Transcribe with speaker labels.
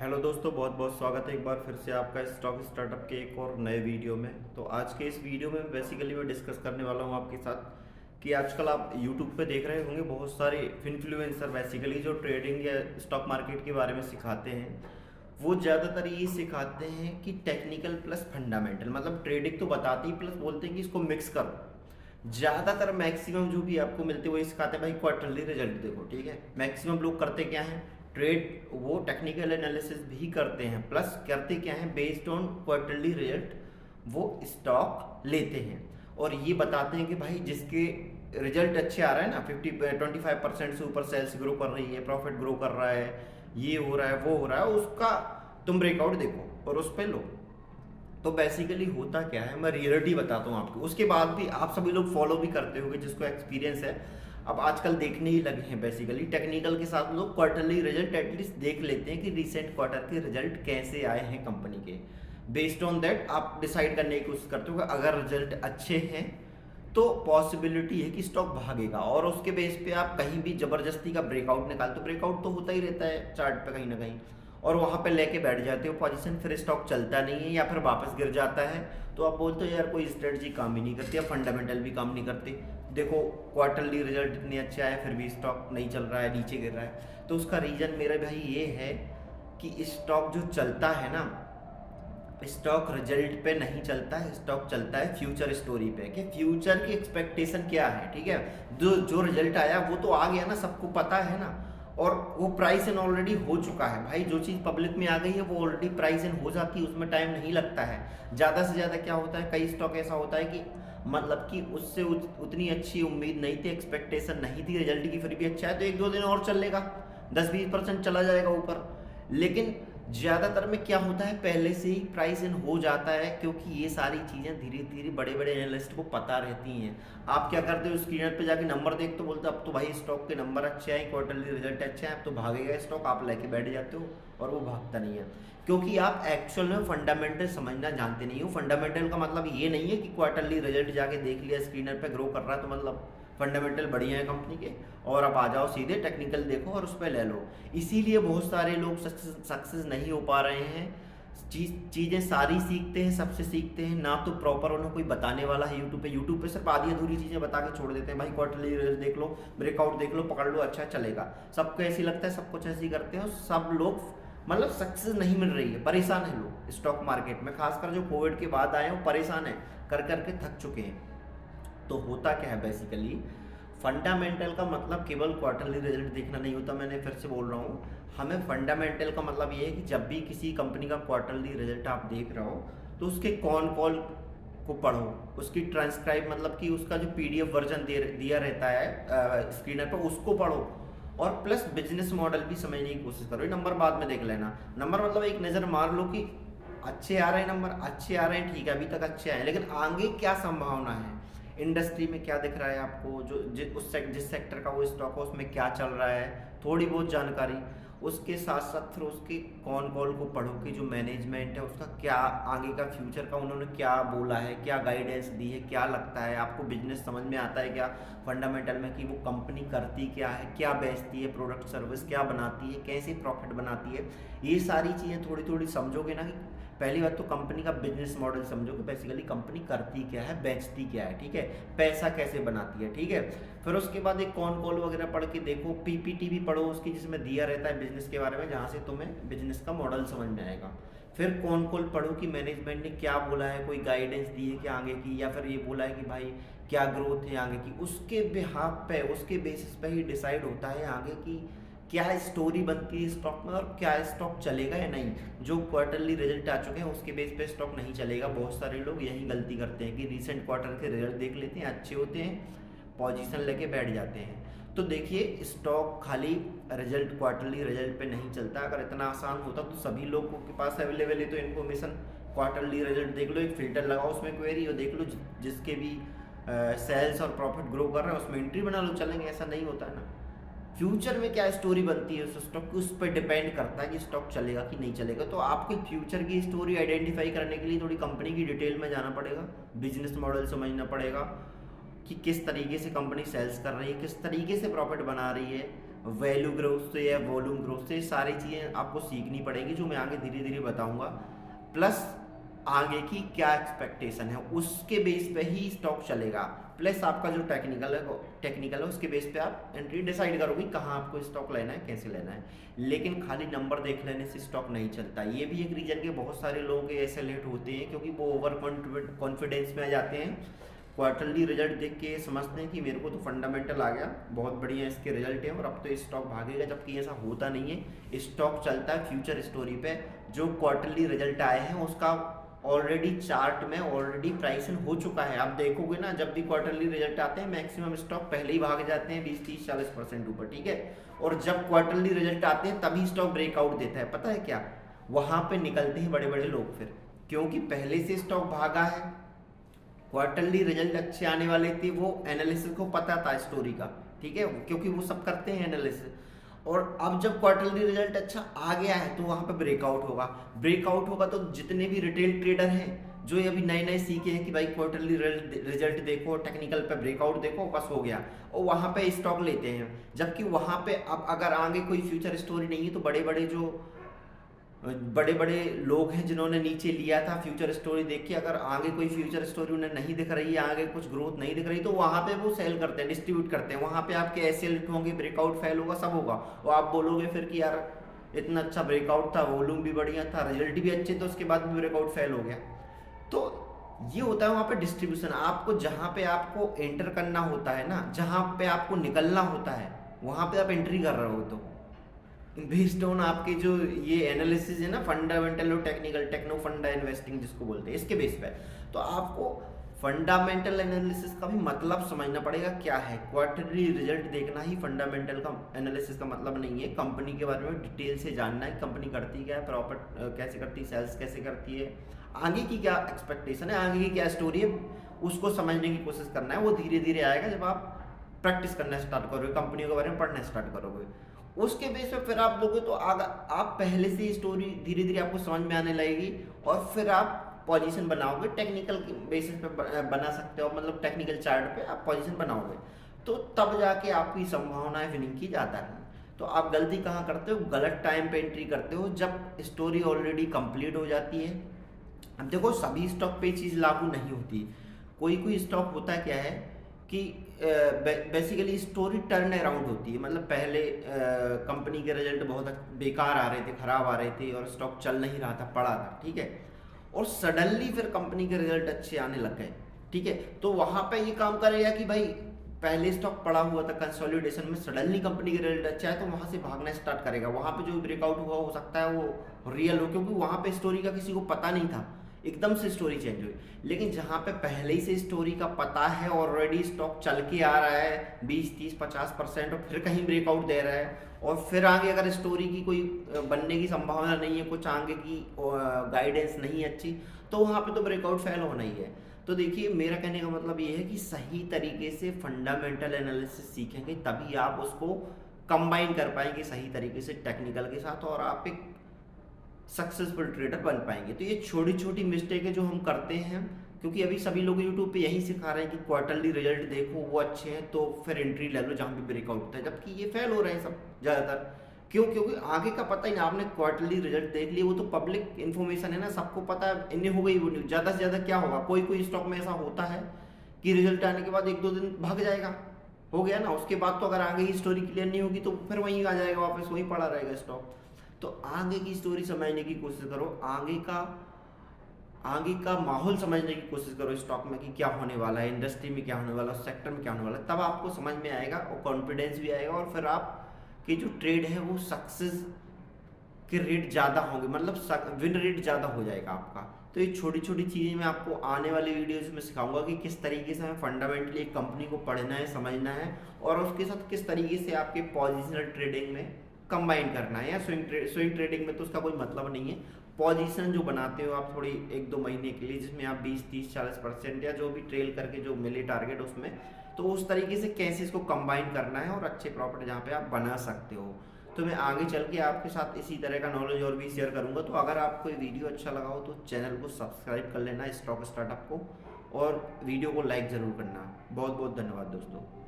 Speaker 1: Hello दोस्तों, बहुत बहुत स्वागत है एक बार फिर से आपका स्टॉक स्टार्टअप के एक और नए वीडियो में। तो आज के इस वीडियो में बेसिकली मैं डिस्कस करने वाला हूँ आपके साथ कि आजकल आप यूट्यूब पे देख रहे होंगे बहुत सारे इन्फ्लुएंसर बेसिकली जो ट्रेडिंग या स्टॉक मार्केट के बारे में सिखाते हैं। वो ज़्यादातर ये सिखाते हैं कि टेक्निकल प्लस फंडामेंटल, मतलब ट्रेडिंग तो बताते ही प्लस बोलते हैं कि इसको मिक्स करो। ज़्यादातर मैक्सिमम जो भी आपको मिलते हैं वही सिखाते हैं भाई क्वार्टरली रिजल्ट देखो, ठीक है। मैक्सिमम लोग करते क्या हैं, ट्रेड वो टेक्निकल एनालिसिस भी करते हैं प्लस करते क्या हैं, बेस्ड ऑन क्वार्टरली रिजल्ट वो स्टॉक लेते हैं और ये बताते हैं कि भाई जिसके रिजल्ट अच्छे आ रहे हैं ना, 25% से ऊपर सेल्स ग्रो कर रही है, प्रॉफिट ग्रो कर रहा है, ये हो रहा है वो हो रहा है, उसका तुम ब्रेकआउट देखो और उस पर लो। तो बेसिकली होता क्या है, मैं रियलिटी बताता हूँ आपको, उसके बाद भी आप सभी लोग फॉलो भी करते होंगे जिसको एक्सपीरियंस है। अब आजकल देखने ही लगे हैं बेसिकली टेक्निकल के साथ लोग क्वार्टरली रिजल्ट एटलीस्ट देख लेते हैं कि रिसेंट क्वार्टर के रिजल्ट कैसे आए हैं कंपनी के। बेस्ड ऑन दैट आप डिसाइड करने की कोशिश करते हो कि अगर रिजल्ट अच्छे हैं तो पॉसिबिलिटी है कि स्टॉक भागेगा, और उसके बेस पे आप कहीं भी जबरदस्ती का ब्रेकआउट निकालते हो। ब्रेकआउट तो होता ही रहता है चार्ट पे कहीं ना कहीं, और वहाँ पे लेके बैठ जाते हो पोजीशन, फिर स्टॉक चलता नहीं है या फिर वापस गिर जाता है। तो आप बोलते हो यार कोई स्ट्रेटजी काम ही नहीं करती या फंडामेंटल भी काम नहीं करते। देखो क्वार्टरली रिजल्ट इतने अच्छे आए फिर भी स्टॉक नहीं चल रहा है, नीचे गिर रहा है। तो उसका रीज़न मेरा भाई ये है कि स्टॉक जो चलता है ना, स्टॉक रिजल्ट पे नहीं चलता है, स्टॉक चलता है फ्यूचर स्टोरी पे कि फ्यूचर की एक्सपेक्टेशन क्या है, ठीक है। जो जो रिजल्ट आया वो तो आ गया ना, सबको पता है ना, और वो प्राइस इन ऑलरेडी हो चुका है भाई। जो चीज़ पब्लिक में आ गई है वो ऑलरेडी प्राइस इन हो जाती है, उसमें टाइम नहीं लगता है। ज़्यादा से ज़्यादा क्या होता है, कई स्टॉक ऐसा होता है कि मतलब कि उससे उतनी अच्छी उम्मीद नहीं थी, एक्सपेक्टेशन नहीं थी रिजल्ट की, फिर भी अच्छा है तो एक दो दिन और चलेगा, 10-20% चला जाएगा ऊपर। लेकिन ज़्यादातर में क्या होता है, पहले से ही प्राइस इन हो जाता है, क्योंकि ये सारी चीज़ें धीरे धीरे बड़े बड़े एनालिस्ट को पता रहती हैं। आप क्या करते हो, स्क्रीनर पे जाके नंबर देख तो बोलते हो अब तो भाई स्टॉक के नंबर अच्छे हैं, क्वार्टरली रिजल्ट अच्छे हैं, अब तो भागेगा स्टॉक, आप लेके बैठ जाते हो और वो भागता नहीं है, क्योंकि आप एक्चुअल में फंडामेंटल समझना जानते नहीं हो। फंडामेंटल का मतलब ये नहीं है कि क्वार्टरली रिजल्ट जाके देख लिया स्क्रीनर पे ग्रो कर रहा है तो मतलब फंडामेंटल बढ़िया है कंपनी के, और अब आ जाओ सीधे टेक्निकल देखो और उस पर ले लो। इसीलिए बहुत सारे लोग सक्सेस नहीं हो पा रहे हैं। चीज़ें सारी सीखते हैं, सबसे सीखते हैं ना, तो प्रॉपर उन्हें कोई बताने वाला है यूट्यूब पे सिर्फ आधी अधूरी चीज़ें बता के छोड़ देते हैं। भाई क्वार्टरली रिजल्ट देख लो, ब्रेकआउट देख लो, पकड़ लो, अच्छा चलेगा। सबको ऐसे लगता है, सब कुछ ऐसे ही करते हैं और सब लोग मतलब सक्सेस नहीं मिल रही है, परेशान है लोग स्टॉक मार्केट में, खासकर जो कोविड के बाद आए हैं वो परेशान है, कर करके थक चुके हैं। तो होता क्या है बेसिकली, फंडामेंटल का मतलब केवल क्वार्टरली रिजल्ट देखना नहीं होता। मैंने फिर से बोल रहा हूँ, हमें फंडामेंटल का मतलब ये है कि जब भी किसी कंपनी का क्वार्टरली रिजल्ट आप देख रहे हो तो उसके कॉन कॉल को पढ़ो, उसकी ट्रांसक्राइब मतलब कि उसका जो पीडीएफ वर्जन दिया रहता है स्क्रीनर पर उसको पढ़ो, और प्लस बिजनेस मॉडल भी समझने की कोशिश करो। ये नंबर बाद में देख लेना, नंबर मतलब एक नज़र मार लो कि अच्छे आ रहे हैं, नंबर अच्छे आ रहे हैं, ठीक है अभी तक अच्छे आए, लेकिन आगे क्या संभावना है, इंडस्ट्री में क्या दिख रहा है आपको, जो जिस सेक्टर का वो स्टॉक है उसमें क्या चल रहा है, थोड़ी बहुत जानकारी। उसके साथ साथ फिर उसके कॉन कॉल को पढ़ो कि जो मैनेजमेंट है उसका क्या आगे का फ्यूचर का उन्होंने क्या बोला है, क्या गाइडेंस दी है, क्या लगता है आपको, बिजनेस समझ में आता है क्या फंडामेंटल में कि वो कंपनी करती क्या है, क्या बेचती है, प्रोडक्ट सर्विस क्या बनाती है, कैसे प्रॉफिट बनाती है। ये सारी चीज़ें थोड़ी थोड़ी समझोगे ना, कि पहली बात तो कंपनी का बिजनेस मॉडल समझो कि बेसिकली कंपनी करती क्या है, बेचती क्या है, ठीक है, पैसा कैसे बनाती है, ठीक है। फिर उसके बाद एक कॉन कॉल वगैरह पढ़ के देखो, पीपीटी भी पढ़ो उसकी जिसमें दिया रहता है बिजनेस के बारे में, जहाँ से तुम्हें बिजनेस का मॉडल समझ में आएगा। फिर कॉन कॉल पढ़ो कि मैनेजमेंट ने क्या बोला है, कोई गाइडेंस दी है क्या आगे की, या फिर ये बोला है कि भाई क्या ग्रोथ है आगे की, उसके बिहाफ पे उसके बेसिस पे ही डिसाइड होता है आगे की क्या स्टोरी बनती है स्टॉक में और क्या स्टॉक चलेगा या नहीं। जो क्वार्टरली रिजल्ट आ चुके हैं उसके बेस पे स्टॉक नहीं चलेगा। बहुत सारे लोग यही गलती करते हैं कि रिसेंट क्वार्टर के रिजल्ट देख लेते हैं, अच्छे होते हैं, पोजीशन लेके बैठ जाते हैं। तो देखिए स्टॉक खाली रिजल्ट क्वार्टरली रिजल्ट पे नहीं चलता। अगर इतना आसान होता तो सभी लोगों के पास अवेलेबल है तो इन्फॉर्मेशन, क्वार्टरली रिजल्ट देख लो, एक फिल्टर लगाओ उसमें क्वेरी और देख लो जिसके भी सेल्स और प्रॉफिट ग्रो कर रहे हैं उसमें एंट्री बना लो, चलेंगे। ऐसा नहीं होता है ना। फ्यूचर में क्या स्टोरी बनती है उस स्टॉक की, उस पर डिपेंड करता है कि स्टॉक चलेगा कि नहीं चलेगा। तो आपकी फ्यूचर की स्टोरी आइडेंटिफाई करने के लिए थोड़ी कंपनी की डिटेल में जाना पड़ेगा, बिजनेस मॉडल समझना पड़ेगा कि किस तरीके से कंपनी सेल्स कर रही है, किस तरीके से प्रॉफिट बना रही है, वैल्यू ग्रोथ से या वॉल्यूम ग्रोथ से, सारी चीज़ें आपको सीखनी पड़ेगी जो मैं आगे धीरे धीरे बताऊंगा। प्लस आगे की क्या एक्सपेक्टेशन है उसके बेस पे ही स्टॉक चलेगा। प्लस आपका जो टेक्निकल है उसके बेस पे आप एंट्री डिसाइड करोगे कहाँ आपको स्टॉक लेना है, कैसे लेना है। लेकिन खाली नंबर देख लेने से स्टॉक नहीं चलता। ये भी एक रीजन के बहुत सारे लोग ऐसे लेट होते हैं क्योंकि वो ओवर कॉन्फिडेंस में आ जाते हैं। क्वार्टरली रिजल्ट देख के समझते हैं कि मेरे को तो फंडामेंटल आ गया, बहुत बढ़िया इसके रिजल्ट हैं और अब तो स्टॉक भागेगा, जबकि ऐसा होता नहीं है। स्टॉक चलता है फ्यूचर स्टोरी पे। जो क्वार्टरली रिजल्ट आए हैं उसका ऑलरेडी चार्ट में ऑलरेडी प्राइसन हो चुका है। आप देखोगे ना, जब भी क्वार्टरली रिजल्ट आते हैं मैक्सिमम स्टॉक पहले ही भाग जाते हैं 20-30-40% ऊपर, ठीक है। और जब क्वार्टरली रिजल्ट आते हैं तभी स्टॉक ब्रेकआउट देता है। पता है क्या, वहां पे निकलते हैं बड़े बड़े लोग फिर, क्योंकि पहले से स्टॉक भागा है। क्वार्टरली रिजल्ट अच्छे आने वाले थे, वो एनालिसिस को पता था स्टोरी का, ठीक है, क्योंकि वो सब करते हैं एनालिसिस। और अब जब क्वार्टरली रिजल्ट अच्छा आ गया है तो वहां पे ब्रेकआउट होगा। ब्रेकआउट होगा तो जितने भी रिटेल ट्रेडर हैं जो अभी नए नए सीखे हैं कि भाई क्वार्टरली रिजल्ट देखो, टेक्निकल पे ब्रेकआउट देखो, बस हो गया, और वहां पे स्टॉक लेते हैं। जबकि वहां पे अब अगर आगे कोई फ्यूचर स्टोरी नहीं है तो बड़े बड़े लोग हैं जिन्होंने नीचे लिया था फ्यूचर स्टोरी देख के, अगर आगे कोई फ्यूचर स्टोरी उन्हें नहीं दिख रही है, आगे कुछ ग्रोथ नहीं दिख रही, तो वहां पे वो सेल करते हैं, डिस्ट्रीब्यूट करते हैं। वहां पे आपके ऐसे लिट होंगे, ब्रेकआउट फेल होगा, सब होगा, और आप बोलोगे फिर कि यार इतना अच्छा ब्रेकआउट था, वॉल्यूम भी बढ़िया था, रिजल्ट भी अच्छे थे, उसके बाद भी ब्रेकआउट फेल हो गया। तो ये होता है वहां पे डिस्ट्रीब्यूशन। आपको जहां पे आपको एंटर करना होता है ना, जहां पे आपको निकलना होता है, वहां पे आप एंट्री कर रहे हो तो बेस्ड ऑन आपके जो ये एनालिसिस है ना, फंडामेंटल और टेक्निकल, टेक्नो फंडा इन्वेस्टिंग जिसको बोलते हैं, इसके बेस पे। तो आपको फंडामेंटल एनालिसिस का भी मतलब समझना पड़ेगा क्या है। क्वार्टरली रिजल्ट देखना ही फंडामेंटल का एनालिसिस का मतलब नहीं है। कंपनी के बारे में डिटेल से जानना है, कंपनी करती क्या है, प्रॉफिट कैसे करती है, सेल्स कैसे करती है, आगे की क्या एक्सपेक्टेशन है, आगे की क्या स्टोरी है, उसको समझने की कोशिश करना है। वो धीरे धीरे आएगा जब आप प्रैक्टिस करना स्टार्ट करोगे, कंपनियों के बारे में पढ़ना स्टार्ट करोगे, उसके बेस पे फिर आप लोगे तो आप पहले से ही स्टोरी धीरे धीरे आपको समझ में आने लगेगी, और फिर आप पोजीशन बनाओगे। टेक्निकल बेसिस पे बना सकते हो, मतलब टेक्निकल चार्ट पे आप पोजीशन बनाओगे, तो तब जाके आपकी संभावनाएं विनिंग की ज़्यादा है। तो आप गलती कहाँ करते हो, गलत टाइम पे एंट्री करते हो, जब स्टोरी ऑलरेडी कंप्लीट हो जाती है। अब देखो सभी स्टॉक पे चीज़ लागू नहीं होती, कोई कोई स्टॉक होता क्या है कि बेसिकली स्टोरी टर्न अराउंड होती है। मतलब पहले कंपनी के रिजल्ट बहुत बेकार आ रहे थे, खराब आ रहे थे, और स्टॉक चल नहीं रहा था, पड़ा था, ठीक है, और सडनली फिर कंपनी के रिजल्ट अच्छे आने लग गए, ठीक है। तो वहां पे ये काम करेगा कि भाई पहले स्टॉक पड़ा हुआ था कंसोलिडेशन में, सडनली कंपनी के रिजल्ट अच्छा है तो वहां से भागना स्टार्ट करेगा। वहां पे जो ब्रेकआउट हुआ हो सकता है वो रियल हो, क्योंकि वहां पे स्टोरी का किसी को पता नहीं था, एकदम से स्टोरी चेंज हुई। लेकिन जहां पे पहले ही से स्टोरी का पता है, ऑलरेडी स्टॉक चल के आ रहा है 20-30-50%, और फिर कहीं ब्रेकआउट दे रहा है, और फिर आगे अगर स्टोरी की कोई बनने की संभावना नहीं है, कुछ आगे की गाइडेंस नहीं है अच्छी, तो वहां पे तो ब्रेकआउट फेल होना ही है। तो देखिए मेरा कहने का मतलब ये है कि सही तरीके से फंडामेंटल एनालिसिस सीखेंगे तभी आप उसको कंबाइन कर पाएंगे सही तरीके से टेक्निकल के साथ, और आप एक सक्सेसफुल ट्रेडर बन पाएंगे। तो ये छोटी छोटी मिस्टेक है जो हम करते हैं, क्योंकि अभी सभी लोग यूट्यूब पे यही सिखा रहे हैं कि क्वार्टरली रिजल्ट देखो वो अच्छे हैं तो फिर एंट्री ले लो जहाँ पे ब्रेकआउट होता है, जबकि ये फेल हो रहे हैं सब ज़्यादातर। क्यों? क्योंकि आगे का पता ही नहीं, आपने क्वार्टरली रिजल्ट देख लिया, वो तो पब्लिक इन्फॉर्मेशन है ना, सबको पता है, इन्हें हो गई वो न्यूज़। ज़्यादा से ज़्यादा क्या होगा, कोई कोई स्टॉक में ऐसा होता है कि रिजल्ट आने के बाद 1-2 दिन भाग जाएगा, हो गया ना, उसके बाद तो अगर आगे ही स्टोरी क्लियर नहीं होगी तो फिर वहीं आ जाएगा वापस, वहीं पड़ा रहेगा स्टॉक। तो आगे की स्टोरी समझने की कोशिश करो, आगे का माहौल समझने की कोशिश करो स्टॉक में कि क्या होने वाला है, इंडस्ट्री में क्या होने वाला है, सेक्टर में क्या होने वाला है, तब आपको समझ में आएगा और कॉन्फिडेंस भी आएगा, और फिर आप की जो ट्रेड है वो सक्सेस के रेट ज़्यादा होंगे, मतलब विन रेट ज़्यादा हो जाएगा आपका। तो ये छोटी छोटी चीज़ें मैं आपको आने वाली वीडियोस में सिखाऊंगा कि किस तरीके से हमें फंडामेंटली एक कंपनी को पढ़ना है, समझना है, और उसके साथ किस तरीके से आपके पोजिशनल ट्रेडिंग में कंबाइन करना है, या स्विंग ट्रेडिंग में तो उसका कोई मतलब नहीं है। पोजीशन जो बनाते हो आप थोड़ी 1-2 महीने के लिए, जिसमें आप 20-30-40% या जो भी ट्रेल करके जो मिले टारगेट उसमें, तो उस तरीके से कैसे इसको कंबाइन करना है और अच्छे प्रॉफिट जहाँ पे आप बना सकते हो। तो मैं आगे चल के आपके साथ इसी तरह का नॉलेज और भी शेयर करूँगा। तो अगर आपको ये वीडियो अच्छा लगा हो तो चैनल को सब्सक्राइब कर लेना स्टॉक स्टार्टअप को, और वीडियो को लाइक ज़रूर करना। बहुत बहुत धन्यवाद दोस्तों।